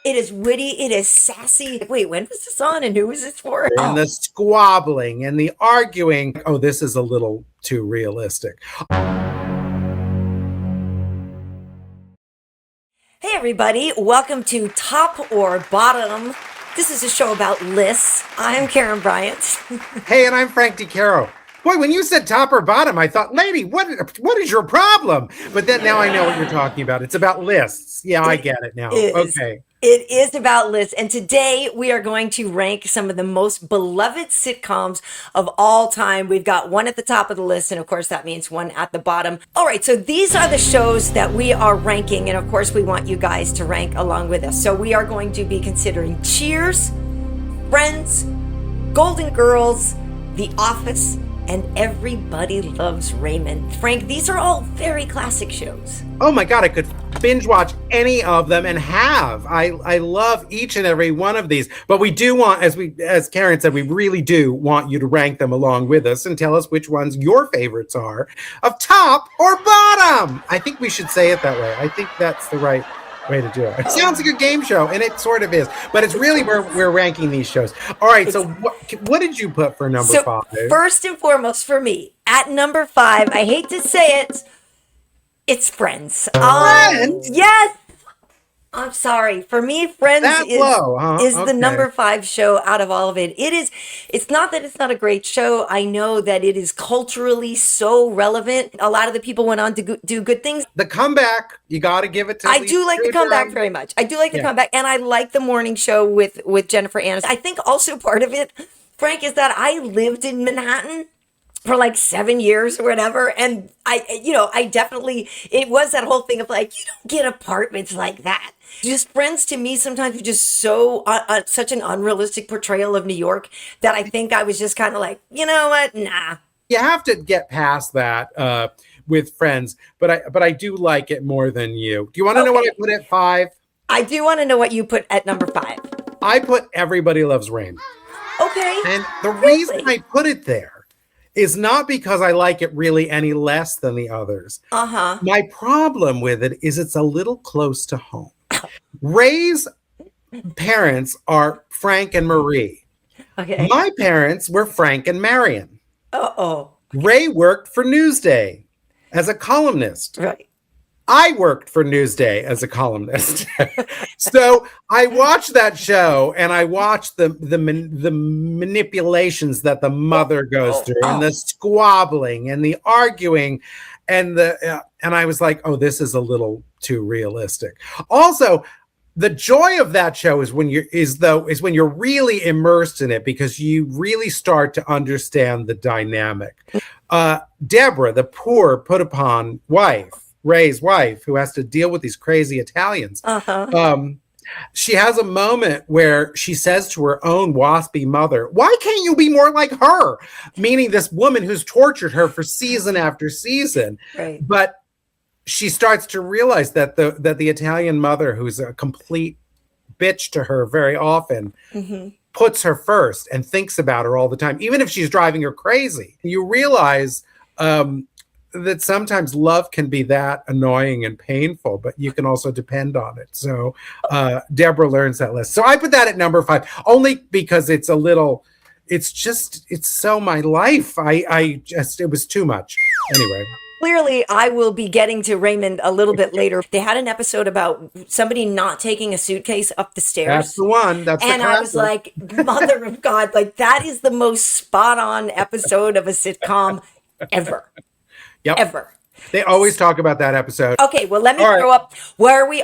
It is witty. It is sassy. Wait, when was this on and who was this for? And the squabbling and the arguing. Oh, this is a little too realistic. Hey, everybody. Welcome to Top or Bottom. This is a show about lists. I'm Karyn Bryant. Hey, and I'm Frank DeCaro. Boy, when you said top or bottom, I thought, lady, what is your problem? But then now I know what you're talking about. It's about lists. Yeah, I get it now. Okay. It is about lists. And today we are going to rank some of the most beloved sitcoms of all time. We've got one at the top of the list. And of course, that means one at the bottom. All right. So these are the shows that we are ranking. And of course, we want you guys to rank along with us. So we are going to be considering Cheers, Friends, Golden Girls, The Office, and Everybody Loves Raymond. Frank, these are all very classic shows. Oh my God, I could binge watch any of them and have. I love each and every one of these. But we do want, as Karyn said, we really do want you to rank them along with us and tell us which ones your favorites are of top or bottom. I think we should say it that way. I think that's the right way to do it. It sounds like a game show, and it sort of is, but it's really where we're ranking these shows. All right, so what did you put for number 5? First and foremost for me, at number 5, I hate to say it, it's Friends. Friends? Yes! I'm sorry. For me, Friends is the number 5 show out of all of it. It's not that it's not a great show. I know that it is culturally so relevant. A lot of the people went on to do good things. The comeback, you got to give it to I do like the comeback very much. I do like the comeback, and I like the morning show with Jennifer Aniston. I think also part of it, Frank, is that I lived in Manhattan for like 7 years or whatever. And I definitely, it was that whole thing of like, you don't get apartments like that. Just Friends to me sometimes are just so, such an unrealistic portrayal of New York that I think I was just kind of like, you know what? Nah. You have to get past that with Friends, but I do like it more than you. Do you want to know what I put at 5? I do want to know what you put at number 5. I put Everybody Loves Raymond. Okay. And the reason I put it there is not because I like it really any less than the others. Uh-huh. My problem with it is it's a little close to home. Ray's parents are Frank and Marie. Okay. My parents were Frank and Marion. Uh-oh. Ray worked for Newsday as a columnist. Right. I worked for Newsday as a columnist. So I watched that show and I watched the manipulations that the mother goes through and the squabbling and the arguing and I was like, oh, this is a little too realistic. Also, the joy of that show is when you're really immersed in it because you really start to understand the dynamic. Deborah, the poor put upon wife, Ray's wife, who has to deal with these crazy Italians. She has a moment where she says to her own waspy mother, why can't you be more like her? Meaning this woman who's tortured her for season after season. Right. But she starts to realize that the Italian mother, who's a complete bitch to her very often, puts her first and thinks about her all the time, even if she's driving her crazy. You realize that sometimes love can be that annoying and painful, but you can also depend on it. So Deborah learns that lesson. So I put that at number 5, only because it's so my life. It was too much. Anyway. Clearly, I will be getting to Raymond a little bit later. They had an episode about somebody not taking a suitcase up the stairs. That's the one. And I was like, mother of God, like that is the most spot on episode of a sitcom ever. Yep. Ever. They always talk about that episode. Okay, well, let me throw up where we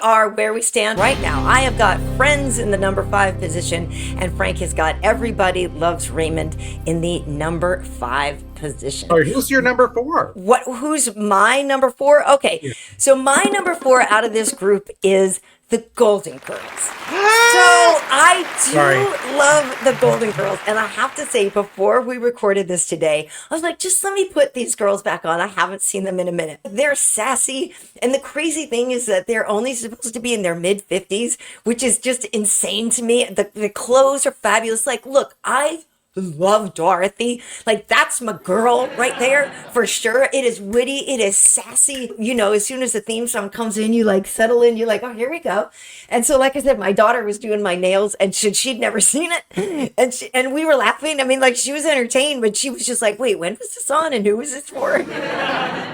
stand right now. I have got Friends in the number 5 position, and Frank has got Everybody Loves Raymond in the number 5 position. All right, who's your number 4? Who's my number 4? Okay, so my number 4 out of this group is the Golden Girls. So I do love the Golden Girls. And I have to say, before we recorded this today, I was like, just let me put these girls back on. I haven't seen them in a minute. They're sassy. And the crazy thing is that they're only supposed to be in their mid-50s, which is just insane to me. The clothes are fabulous. Like, look, I love Dorothy. Like, that's my girl right there for sure. It is witty. It is sassy. As soon as the theme song comes in, you like settle in. You're like, oh, here we go. And so, like I said, my daughter was doing my nails and she'd never seen it. And we were laughing. I mean, like, she was entertained, but she was just like, wait, when was this on and who was this for?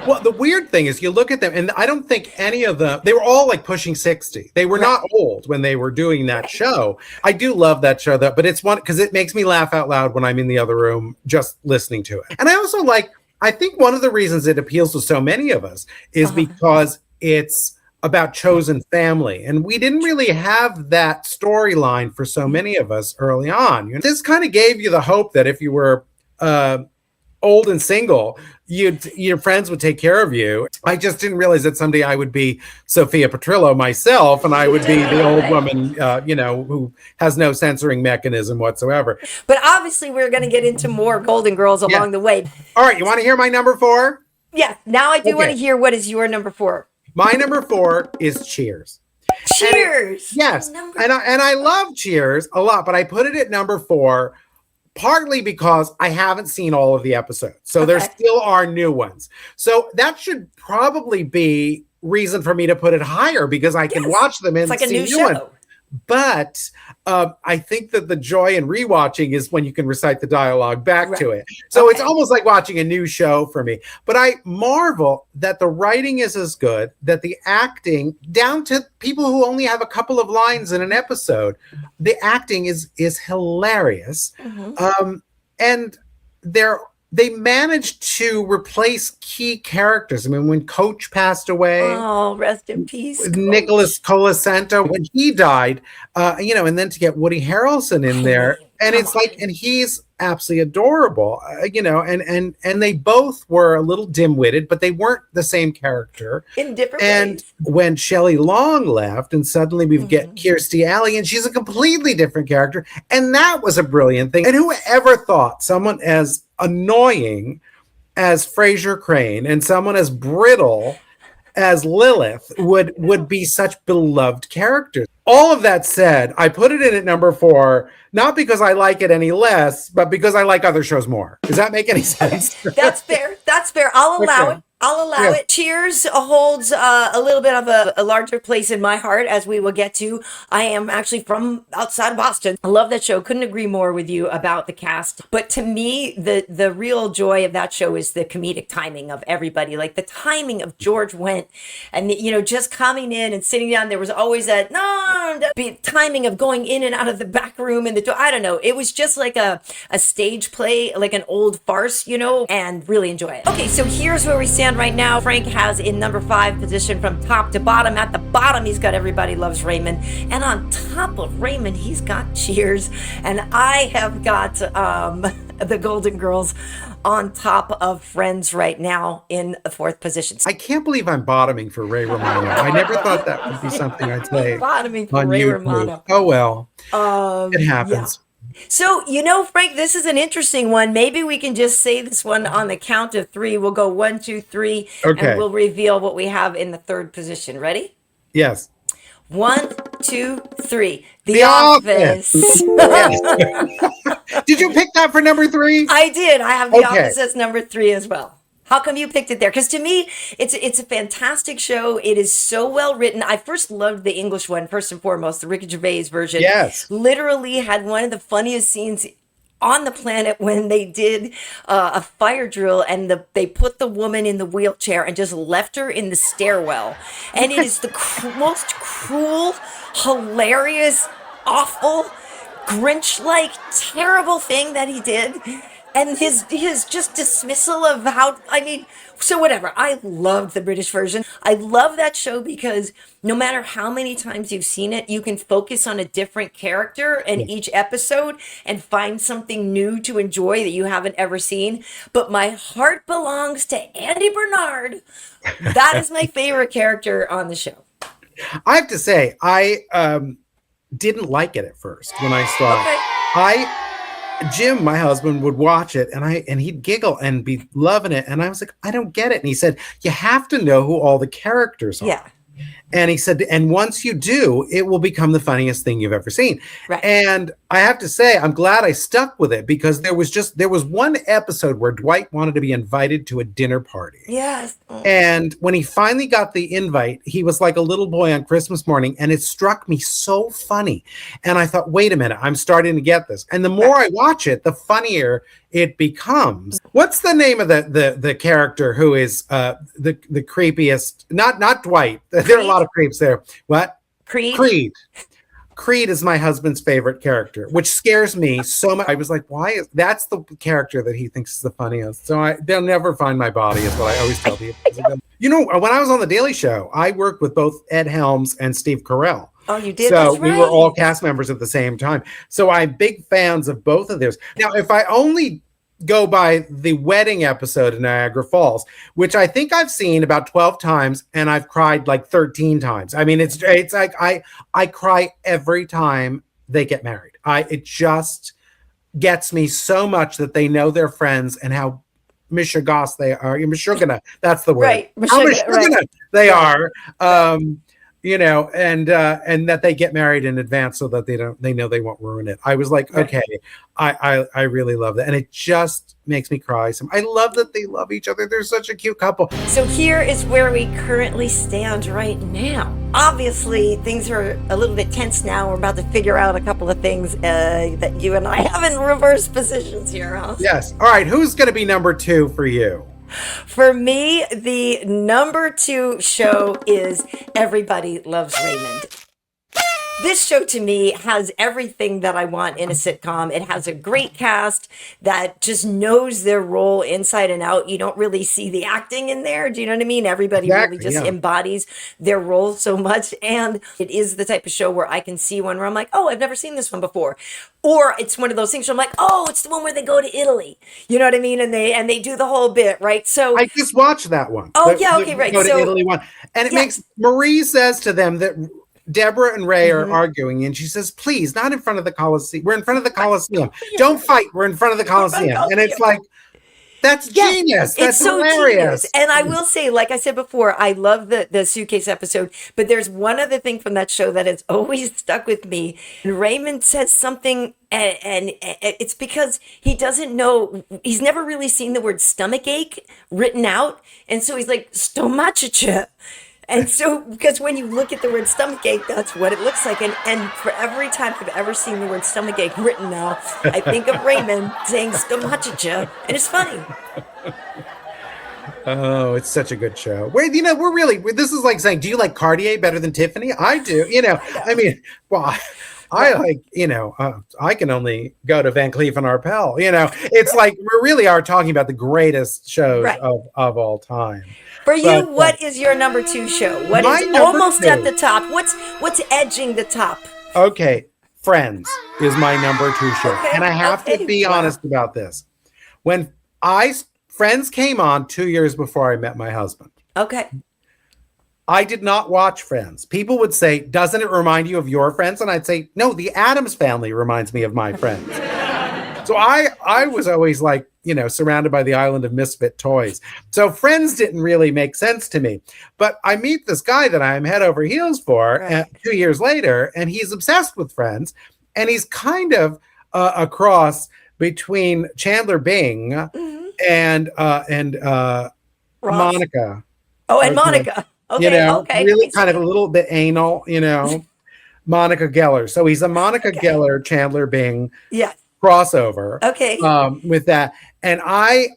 Well, the weird thing is you look at them and I don't think any of them, they were all like pushing 60. They were not old when they were doing that show. I do love that show, but it's one because it makes me laugh out loud when I'm in the other room just listening to it. And I also I think one of the reasons it appeals to so many of us is because it's about chosen family. And we didn't really have that storyline for so many of us early on. This kind of gave you the hope that if you were old and single, your friends would take care of you. I just didn't realize that someday I would be Sophia Petrillo myself, and I would be the old woman, who has no censoring mechanism whatsoever. But obviously, we're going to get into more Golden Girls along the way. All right, you want to hear my number 4? Yeah, now I do want to hear what is your number 4. My number 4 is Cheers. Cheers. Yes, and I love Cheers a lot, but I put it at number 4. Partly because I haven't seen all of the episodes. So there still are new ones. So that should probably be reason for me to put it higher because I can watch them and it's like see a new show. ones. But I think that the joy in rewatching is when you can recite the dialogue back to it. So it's almost like watching a new show for me. But I marvel that the writing is as good, that the acting, down to people who only have a couple of lines in an episode, the acting is hilarious. And they managed to replace key characters. I mean, when Coach passed away, rest in peace, Nicholas Colasento, when he died, and then to get Woody Harrelson in there, and it's like, and he's absolutely adorable, and they both were a little dim-witted, but they weren't the same character in different ways. When Shelley Long left, and suddenly we get Kirstie Alley, and she's a completely different character, and that was a brilliant thing. And whoever thought someone as annoying as Frasier Crane and someone as brittle as Lilith would be such beloved characters. All of that said, I put it in at number 4, not because I like it any less, but because I like other shows more. Does that make any sense? That's fair. I'll allow it. I'll allow it. Cheers holds a little bit of a larger place in my heart, as we will get to. I am actually from outside Boston. I love that show. Couldn't agree more with you about the cast. But to me, the real joy of that show is the comedic timing of everybody. Like the timing of George Wendt and, just coming in and sitting down. There was always that timing of going in and out of the back room and the door. I don't know. It was just like a stage play, like an old farce, and really enjoy it. Okay, so here's where we stand right now. Frank has in number 5 position from top to bottom. At the bottom, he's got Everybody Loves Raymond. And on top of Raymond, he's got Cheers. And I have got the Golden Girls on top of Friends right now in the 4th position. I can't believe I'm bottoming for Ray Romano. I never thought that would be something I'd say. Bottoming for Ray Romano. Oh, well. It happens. Yeah. So, Frank, this is an interesting one. Maybe we can just say this one on the count of 3. We'll go 1, 2, 3, and we'll reveal what we have in the 3rd position. Ready? Yes. 1, 2, 3. The Office. Did you pick that for number 3? I did. I have The Office as number 3 as well. How come you picked it there? Because to me, it's a fantastic show. It is so well written. I first loved the English one, first and foremost, the Ricky Gervais version. Yes. Literally had one of the funniest scenes on the planet when they did a fire drill and they put the woman in the wheelchair and just left her in the stairwell. And it is the most cruel, hilarious, awful, Grinch-like, terrible thing that he did. And his just dismissal of so whatever. I loved the British version. I love that show because no matter how many times you've seen it, you can focus on a different character in each episode and find something new to enjoy that you haven't ever seen. But my heart belongs to Andy Bernard. That is my favorite character on the show. I have to say, I didn't like it at first when I saw it. Jim, my husband, would watch it and he'd giggle and be loving it. And I was like, I don't get it. And he said, you have to know who all the characters are. Yeah. And he said, and once you do, it will become the funniest thing you've ever seen. Right. And I have to say, I'm glad I stuck with it, because there was one episode where Dwight wanted to be invited to a dinner party. Yes. And when he finally got the invite, he was like a little boy on Christmas morning, and it struck me so funny. And I thought, wait a minute, I'm starting to get this. And the more I watch it, the funnier it becomes. What's the name of the character who is the creepiest? Not Dwight. Creed? There are a lot of creeps there. What? Creed. Creed is my husband's favorite character, which scares me so much. I was like, that's the character that he thinks is the funniest. So they'll never find my body, is what I always tell people. You know, when I was on The Daily Show, I worked with both Ed Helms and Steve Carell. Oh, you did? So That's right. We were all cast members at the same time. So I'm big fans of both of theirs. Now, if I only go by the wedding episode in Niagara Falls, which I think I've seen about 12 times, and I've cried like 13 times. I mean, it's like I cry every time they get married. It just gets me so much that they know their friends and how mishigas they are. Mishugana, that's the word. Right. How mishugana they are. You know, and that they get married in advance so that they know they won't ruin it. I was like, okay, I really love that. And it just makes me cry. I love that they love each other. They're such a cute couple. So here is where we currently stand right now. Obviously, things are a little bit tense now. We're about to figure out a couple of things that you and I have in reverse positions here, huh? Yes. All right. Who's going to be number 2 for you? For me, the number 2 show is Everybody Loves Raymond. This show to me has everything that I want in a sitcom. It has a great cast that just knows their role inside and out. You don't really see the acting in there. Do you know what I mean? Everybody really just embodies their role so much. And it is the type of show where I can see one where I'm like, oh, I've never seen this one before. Or it's one of those things where I'm like, oh, it's the one where they go to Italy. You know what I mean? And they do the whole bit, right? So I just watched that one. Oh, yeah, okay, right. Go to Italy one. And it makes, Marie says to them that Deborah and Ray are arguing, and she says, please, not in front of the Coliseum. We're in front of the Coliseum. Don't fight. We're in front of the Coliseum. And it's like, that's genius. That's so hilarious. Genius. And I will say, like I said before, I love the suitcase episode, but there's one other thing from that show that has always stuck with me. And Raymond says something, and it's because he doesn't know, he's never really seen the word stomach ache written out. And so he's like, stomachicha. And so, because when you look at the word stomachache, that's what it looks like. And for every time I've ever seen the word stomachache written now, I think of Raymond saying stomachicha, and it's funny. Oh, it's such a good show. Wait, you know, this is like saying, do you like Cartier better than Tiffany? I do. You know, I mean, well, I like, you know, I can only go to Van Cleef and Arpels. You know, it's like we really are talking about the greatest shows of all time. For you, what is your number 2 show? What is almost at the top? What's edging the top? Okay, Friends is my number 2 show. Okay, and I have to be honest about this. When Friends came on 2 years before I met my husband. Okay. I did not watch Friends. People would say, doesn't it remind you of your friends? And I'd say, no, the Addams Family reminds me of my friends. So I was always like, you know, surrounded by the island of misfit toys. So Friends didn't really make sense to me. But I meet this guy that I'm head over heels for 2 years later, and he's obsessed with Friends. And he's kind of a cross between Chandler Bing and Monica. Oh, and Monica. Okay, you know, really kind of a little bit anal, you know, Monica Geller. So he's a Monica Geller, Chandler Bing crossover. Okay. With that. And I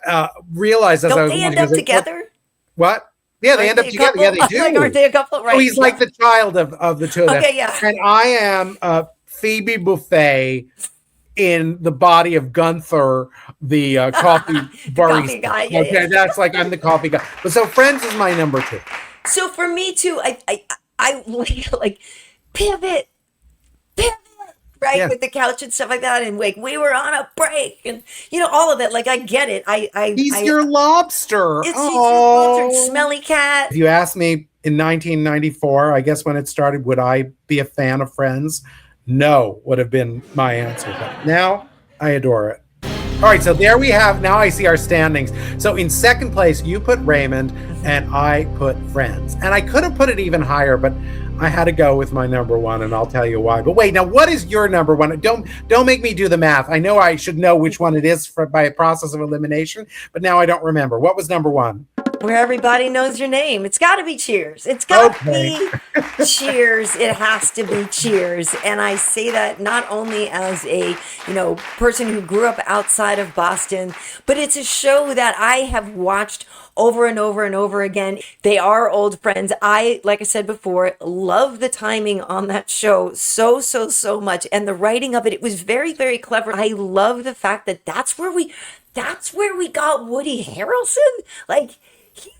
realized as I was they end up together? What? Yeah, they end up together. Yeah, they do. Like, aren't they a couple? Right. So he's like the child of the two of them. Okay, yeah. And I am Phoebe Buffet in the body of Gunther, the coffee barista. Guy. Yeah, okay, that's like I'm the coffee guy. But so Friends is my number 2. So for me too, I like pivot, right? Yeah. With the couch and stuff like that. And like, we were on a break and, you know, all of it. Like, I get it. He's your lobster. He's your lobster, smelly cat. If you asked me in 1994, I guess when it started, would I be a fan of Friends? No, would have been my answer. But now I adore it. All right, so there we have. Now I see our standings. So in second place, you put Raymond, and I put Friends. And I could have put it even higher, but I had to go with my number one, and I'll tell you why. But wait, now what is your number one? Don't make me do the math. I know I should know which one it is by a process of elimination, but now I don't remember. What was number one? Where everybody knows your name. It's got to be Cheers. It's got to be Cheers. It has to be Cheers. And I say that not only as a, person who grew up outside of Boston, but it's a show that I have watched over and over and over again. They are old friends. Like I said before, love the timing on that show so much. And the writing of it was very, very clever. I love the fact that that's where we got Woody Harrelson. Like,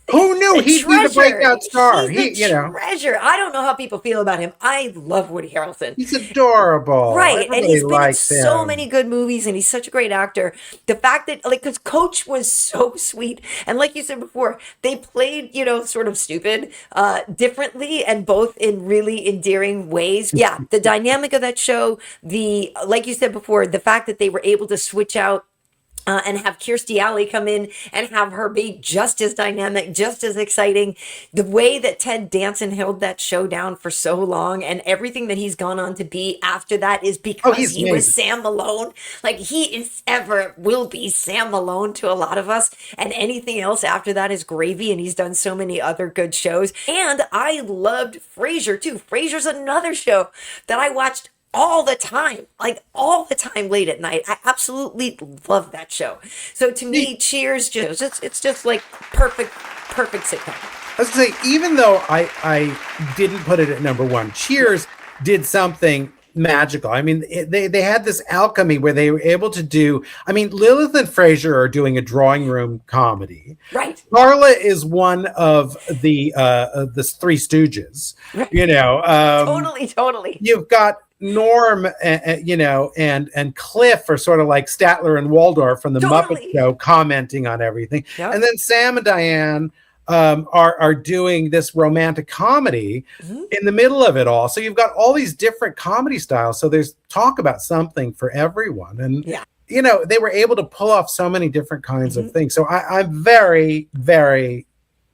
who knew he'd be the breakout star? He's the treasure. I don't know how people feel about him. I love Woody Harrelson. He's adorable. Right. And he's been in so many good movies, and he's such a great actor. The fact that, because Coach was so sweet. And like you said before, they played, sort of stupid, differently, and both in really endearing ways. Yeah. The dynamic of that show, like you said before, the fact that they were able to switch out and have Kirstie Alley come in and have her be just as dynamic, just as exciting. The way that Ted Danson held that show down for so long, and everything that he's gone on to be after that is because he was Sam Malone. Like, he will be Sam Malone to a lot of us. And anything else after that is gravy. And he's done so many other good shows. And I loved Frasier too. Frasier's another show that I watched all the time late at night. I absolutely love that show. So to me, Cheers, it's just like perfect sitcom. I was gonna say, even though I didn't put it at number one, Cheers did something magical. I mean, they had this alchemy where they were able to do, Lilith and Frasier are doing a drawing room comedy. Right. Carla is one of the Three Stooges. Right. Totally. You've got Norm, and Cliff are sort of like Statler and Waldorf from the Muppet Show, commenting on everything. Yep. And then Sam and Diane are doing this romantic comedy in the middle of it all. So you've got all these different comedy styles. So there's talk about something for everyone. And they were able to pull off so many different kinds of things. So I'm very, very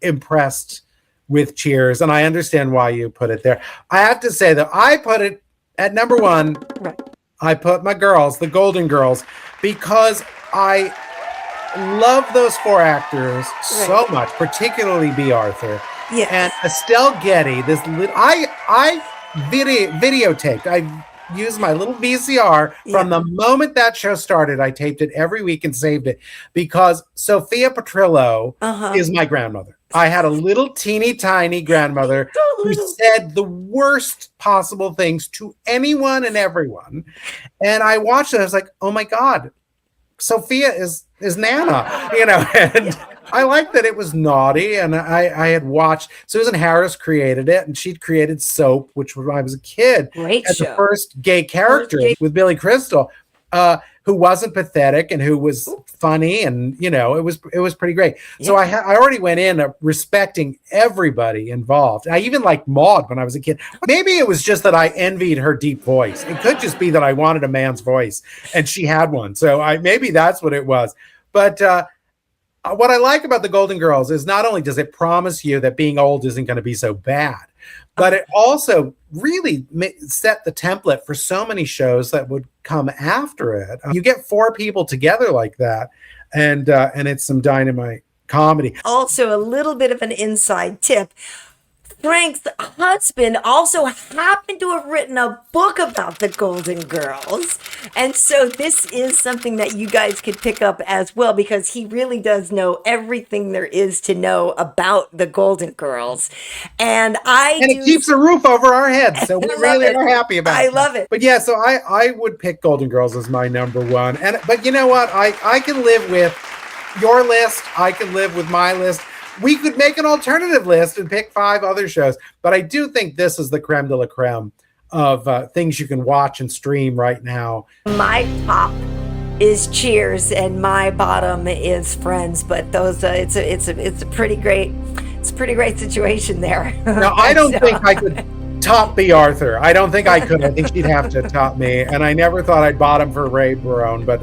impressed with Cheers, and I understand why you put it there. I have to say that I put it at number one. Right. I put my girls, the Golden Girls, because I love those four actors so much, particularly B. Arthur. Yes. And Estelle Getty, I videotaped. I used my little VCR from the moment that show started. I taped it every week and saved it because Sophia Petrillo is my grandmother. I had a little teeny tiny grandmother who said the worst possible things to anyone and everyone. And I watched it. I was like, oh my God, Sophia is Nana, and I liked that it was naughty. And I had watched, Susan Harris created it, and she'd created Soap, which when I was a kid, great show. The first gay character with Billy Crystal, who wasn't pathetic and who was funny, and it was pretty great. Yeah. So I already went in respecting everybody involved. I even liked Maude when I was a kid. Maybe it was just that I envied her deep voice. It could just be that I wanted a man's voice, and she had one. So maybe that's what it was. But what I like about the Golden Girls is not only does it promise you that being old isn't going to be so bad, but it also really set the template for so many shows that would come after it. You get four people together like that, and it's some dynamite comedy. Also, a little bit of an inside tip. Frank's husband also happened to have written a book about the Golden Girls. And so this is something that you guys could pick up as well, because he really does know everything there is to know about the Golden Girls. And it keeps a roof over our heads. So we really are happy about it. I love it. But yeah, so I would pick Golden Girls as my number one. But you know what? I can live with your list. I can live with my list. We could make an alternative list and pick 5 other shows, but I do think this is the creme de la creme of things you can watch and stream right now. My top is Cheers, and my bottom is Friends. But those, it's a pretty great situation there. Now, I don't think I could top B Arthur. I don't think I could. I think she'd have to top me. And I never thought I'd bottom for Ray Barone, but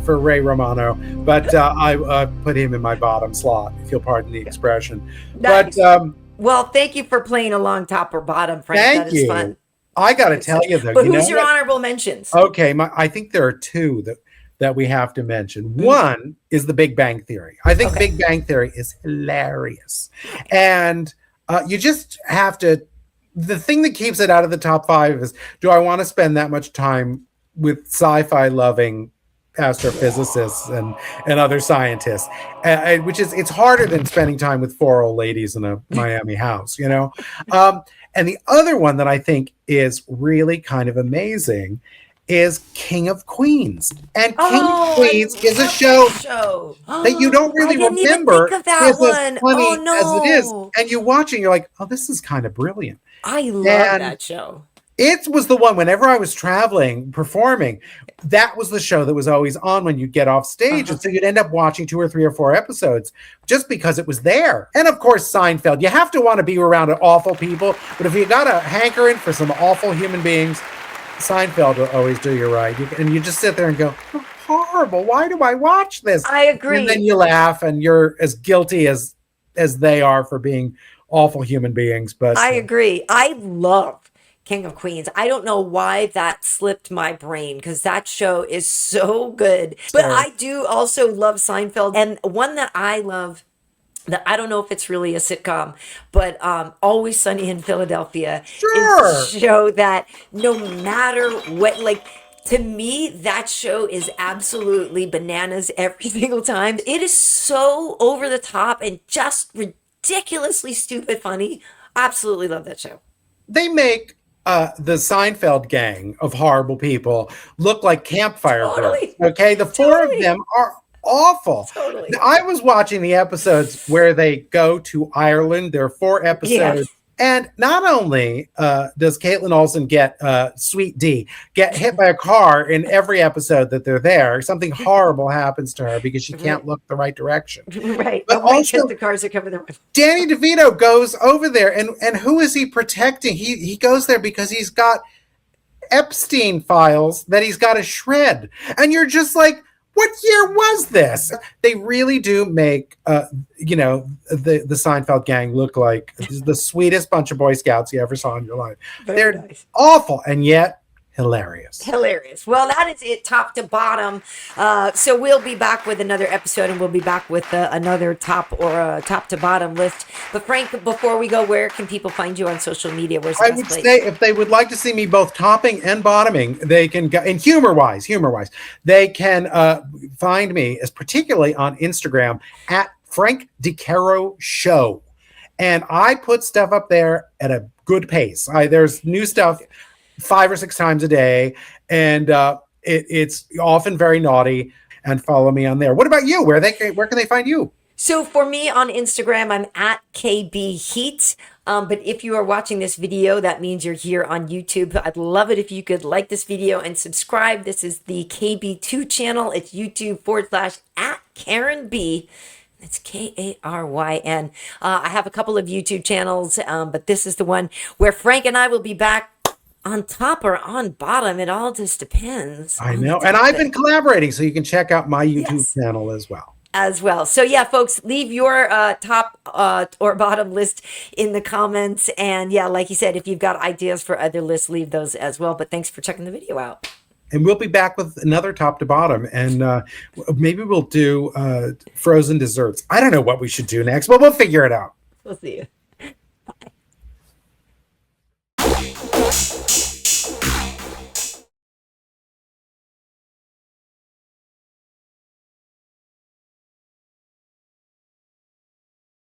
for Ray Romano. But I put him in my bottom slot, if you'll pardon the expression. Nice. But well, thank you for playing along top or bottom, Frank. Thank that is you. fun. I got to tell you though. But who's your honorable mentions? Okay, I think there are two that we have to mention. One is The Big Bang Theory. I think Big Bang Theory is hilarious. And you just have to, the thing that keeps it out of the top 5 is, do I want to spend that much time with sci-fi loving astrophysicists and other scientists, which is, it's harder than spending time with 4 old ladies in a Miami house, you know? And the other one that I think is really kind of amazing is King of Queens. And King of Queens is a show that you don't really remember is as funny as it is. And you watch it and you're like, oh, this is kind of brilliant. I love that show. It was the one, whenever I was traveling, performing, that was the show that was always on when you'd get off stage. And so you'd end up watching 2 or 3 or 4 episodes just because it was there. And of course, Seinfeld. You have to want to be around awful people. But if you got a hankering for some awful human beings, Seinfeld will always do you right. And you just sit there and go, oh, horrible. Why do I watch this? I agree. And then you laugh and you're as guilty as they are for being awful human beings. But I agree. I love King of Queens. I don't know why that slipped my brain because that show is so good. But I do also love Seinfeld. And one that I love, that I don't know if it's really a sitcom, but Always Sunny in Philadelphia is a show that no matter what, like, to me, that show is absolutely bananas every single time. It is so over the top and just ridiculously stupid funny. Absolutely love that show. They make the Seinfeld gang of horrible people look like campfire girls. Okay, the 4 of them are awful. I was watching the episodes where they go to Ireland. There are 4 episodes. And not only does Caitlin Olsen get Sweet D get hit by a car in every episode that they're there, something horrible happens to her because she can't look the right direction. Right. But also, the cars are coming the Danny DeVito goes over there, and who is he protecting? He goes there because he's got Epstein files that he's got to shred. And you're just like, what year was this? They really do make, the Seinfeld gang look like the sweetest bunch of Boy Scouts you ever saw in your life. They're awful, and yet hilarious. Well, that is it, top to bottom. So we'll be back with another episode, and we'll be back with another top to bottom list. But Frank, before we go, where can people find you on social media? Where's the best place? Say if they would like to see me both topping and bottoming, they can go, and humor wise, they can find me as particularly on Instagram at Frank DeCaro Show. And I put stuff up there at a good pace. There's new stuff 5 or 6 times a day, and it's often very naughty. And follow me on there. What about you? Where can they find you? So for me on Instagram, I'm at KB Heat. But if you are watching this video, that means you're here on YouTube. I'd love it if you could like this video and subscribe. This is the KB2 channel. It's YouTube/@KarynB. It's Karyn. I have a couple of YouTube channels, but this is the one where Frank and I will be back on top or on bottom. It all just depends. I know. And I've been collaborating, so you can check out my YouTube channel as well. So yeah, folks, leave your top or bottom list in the comments. And yeah, like you said, if you've got ideas for other lists, leave those as well. But thanks for checking the video out. And we'll be back with another top to bottom. And maybe we'll do frozen desserts. I don't know what we should do next, but we'll figure it out. We'll see you. Bye.